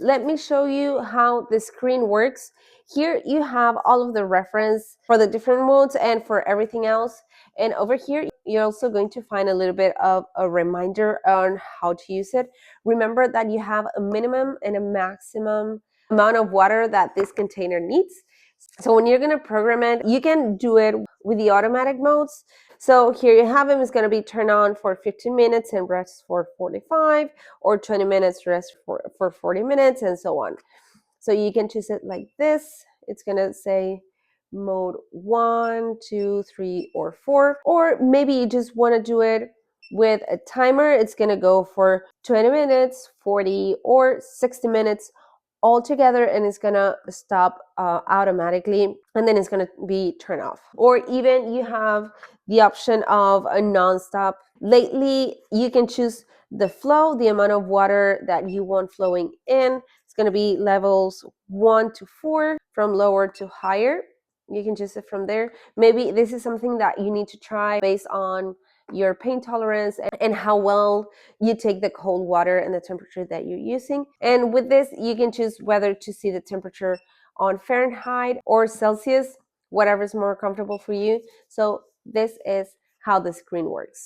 let me show you how the screen works. Here you have all of the reference for the different modes and for everything else. And over here, you're also going to find a little bit of a reminder on how to use it. Remember that you have a minimum and a maximum amount of water that this container needs. So when you're going to program it, you can do it with the automatic modes. So here you have them. It's going to be turned on for 15 minutes and rest for 45, or 20 minutes rest for 40 minutes, and so on. So you can choose it like this. It's going to say mode 1, 2, 3, or 4. Or maybe you just want to do it with a timer. It's going to go for 20 minutes, 40, or 60 minutes all together, and it's gonna stop automatically, and then it's gonna be turned off. Or even you have the option of a non-stop. Lately, you can choose the flow, the amount of water that you want flowing in. It's gonna be levels 1 to 4, from lower to higher. You can choose it from there. Maybe this is something that you need to try based on your pain tolerance and how well you take the cold water and the temperature that you're using. And with this, you can choose whether to see the temperature on Fahrenheit or Celsius, whatever is more comfortable for you. So this is how the screen works.